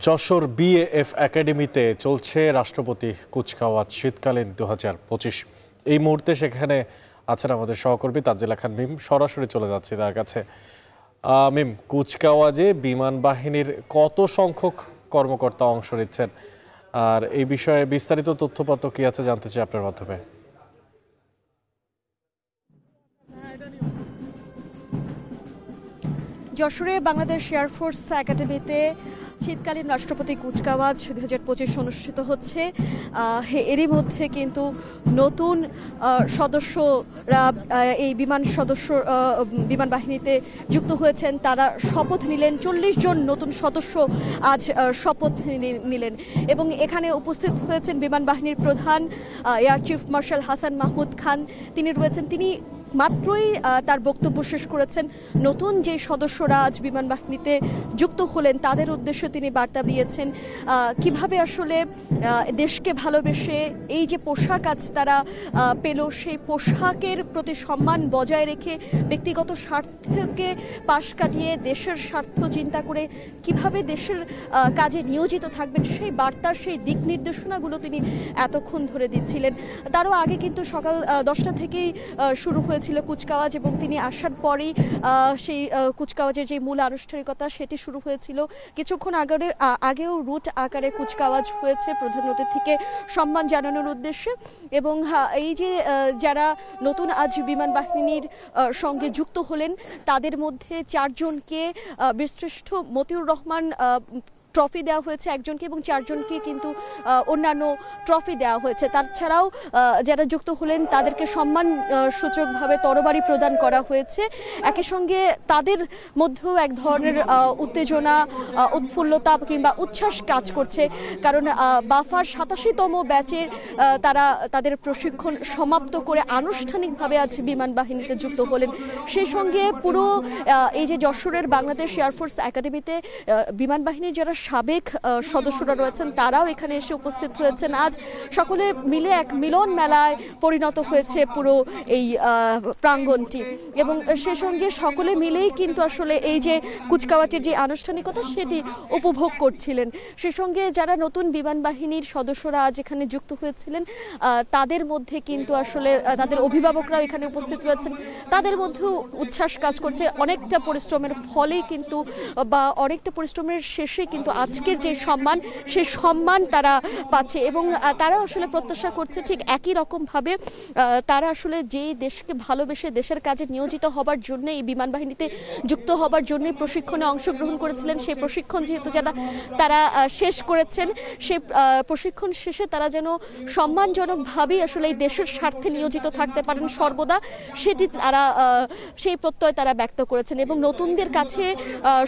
Jessore BAF একাডেমিতে চলছে রাষ্ট্রপতি কুচকাওয়াজ শীতকালীন 2025। এই মুহূর্তে সেখানে আছেন আমাদের সহকর্মী তাজিলা খান মিম। সরাসরি চলে যাচ্ছি তার কাছে। মিম, কুচকাওয়াজে বিমান বাহিনীর কত সংখ্যক কর্মকর্তা অংশ নিচ্ছেন, আর এই বিষয়ে বিস্তারিত তথ্যপত্র কি আছে জানতে চাই আপনার মাধ্যমে। যশোরে বাংলাদেশ এয়ারফোর্স একাডেমিতে শীতকালীন রাষ্ট্রপতি কুচকাওয়াজ 2025 অনুষ্ঠিত হচ্ছে। এরই মধ্যে কিন্তু নতুন সদস্যরা এই বিমান বাহিনীতে যুক্ত হয়েছেন। তারা শপথ নিলেন। 40 জন নতুন সদস্য আজ শপথ নিলেন এবং এখানে উপস্থিত হয়েছেন বিমান বাহিনীর প্রধান air chief marshal Hasan Mahmud Khan. তিনি রয়েছেন। তিনি মাত্রই তার বক্তব্য শেষ করেছেন। নতুন যে সদস্যরা আজ বিমান বাহিনীতে যুক্ত হলেন তাদের উদ্দেশ্যে তিনি বার্তা দিয়েছেন কিভাবে আসলে দেশকে ভালোবেসে এই যে পোশাক আজ তারা পেল, সেই পোশাকের প্রতি সম্মান বজায় রেখে ব্যক্তিগত স্বার্থকে পাশ কাটিয়ে দেশের স্বার্থ চিন্তা করে কিভাবে দেশের কাজে নিয়োজিত থাকবেন সেই বার্তা, সেই দিক নির্দেশনাগুলো তিনি এতক্ষণ ধরে দিচ্ছিলেন। তারও আগে কিন্তু সকাল 10টা থেকেই শুরু হয়েছিল কুচকাওয়াজ এবং তিনি আসার পরেই সেই কুচকাওয়াজের যে মূল আনুষ্ঠানিকতা সেটি শুরু হয়েছিল। কিছুক্ষণ আগেও রুট আকারে কুচকাওয়াজ হয়েছে প্রধান অতিথিকে সম্মান জানানোর উদ্দেশ্যে। এবং এই যে যারা নতুন আজ বিমান বাহিনীর সঙ্গে যুক্ত হলেন তাদের মধ্যে 4 জনকে বীরশ্রেষ্ঠ মতিউর রহমান ট্রফি দেওয়া হয়েছে একজনকে, এবং 4 জনকে কিন্তু অন্যান্য ট্রফি দেওয়া হয়েছে। তাছাড়াও যারা যুক্ত হলেন তাদেরকে সম্মান সূচকভাবে তরবারি প্রদান করা হয়েছে। একই সঙ্গে তাদের মধ্যেও এক ধরনের উত্তেজনা, উৎফুল্লতা কিংবা উচ্ছ্বাস কাজ করছে, কারণ বাফার 87তম ব্যাচে তারা তাদের প্রশিক্ষণ সমাপ্ত করে আনুষ্ঠানিকভাবে আজ বিমান বাহিনীতে যুক্ত হলেন। সেই সঙ্গে পুরো এই যে যশোরের বাংলাদেশ এয়ারফোর্স একাডেমিতে বিমান বাহিনীর যারা সাবেক সদস্যরা রয়েছেন তারাও এখানে এসে উপস্থিত হয়েছেন। আজ সকলে মিলে এক মিলন মেলায় পরিণত হয়েছে পুরো এই প্রাঙ্গণটি, এবং সে সঙ্গে সকলে মিলেই কিন্তু আসলে এই যে কুচকাওয়াজের যে আনুষ্ঠানিকতা সেটি উপভোগ করছিলেন। সে সঙ্গে যারা নতুন বিমান বাহিনীর সদস্যরা আজ এখানে যুক্ত হয়েছিলেন তাদের মধ্যে কিন্তু আসলে তাদের অভিভাবকরাও এখানে উপস্থিত রয়েছেন। তাদের মধ্যেও উচ্ছ্বাস কাজ করছে। অনেকটা পরিশ্রমের ফলেই কিন্তু বা অনেকটা পরিশ্রমের শেষে কিন্তু আজকের যে সম্মান সেই সম্মান তারা পাচ্ছে, এবং তারা আসলে প্রত্যাশা করছে ঠিক একই রকমভাবে তারা আসলে যে দেশকে ভালোবেসে দেশের কাজে নিয়োজিত হবার জন্য এই বিমান বাহিনীতে যুক্ত হবার জন্য প্রশিক্ষণে অংশগ্রহণ করেছিলেন, সেই প্রশিক্ষণ যেহেতু তারা শেষ করেছেন, সেই প্রশিক্ষণ শেষে তারা যেন সম্মানজনকভাবেই আসলে এই দেশের স্বার্থে নিয়োজিত থাকতে পারেন সর্বদা, সেটি তারা সেই প্রত্যয় তারা ব্যক্ত করেছেন। এবং নতুনদের কাছে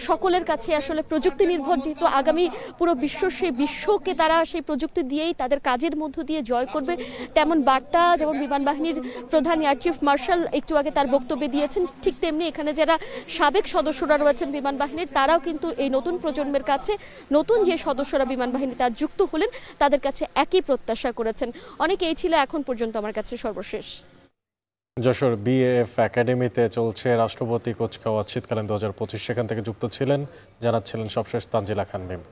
সকলের কাছে আসলে প্রযুক্তি নির্ভর যেহেতু আগামী পুরো বিশ্ব, সেই বিশ্বকে তারা সেই প্রযুক্তি দিয়েই তাদের কাজের মধ্য দিয়ে জয় করবে, তেমন বার্তা যেমন বিমান বাহিনীর প্রধান এয়ার চিফ মার্শাল একটু আগে তার বক্তব্যে দিয়েছেন, ঠিক তেমনি এখানে যারা সাবেক সদস্যরা রয়েছেন বিমান বাহিনীর তারাও কিন্তু এই নতুন প্রজন্মের কাছে নতুন যে সদস্যরা বিমান বাহিনীতে যুক্ত হলেন তাদের কাছে একই প্রত্যাশা করেছেন। অনেকেই ছিল এখন পর্যন্ত আমার কাছে সর্বশেষ। যশোর বিএএফ একাডেমিতে চলছে রাষ্ট্রপতি কুচকাওয়াজ শীতকালীন 2025, সেখান থেকে যুক্ত ছিলেন জানাচ্ছিলেন সবশেষ তাজিলা খান মিম।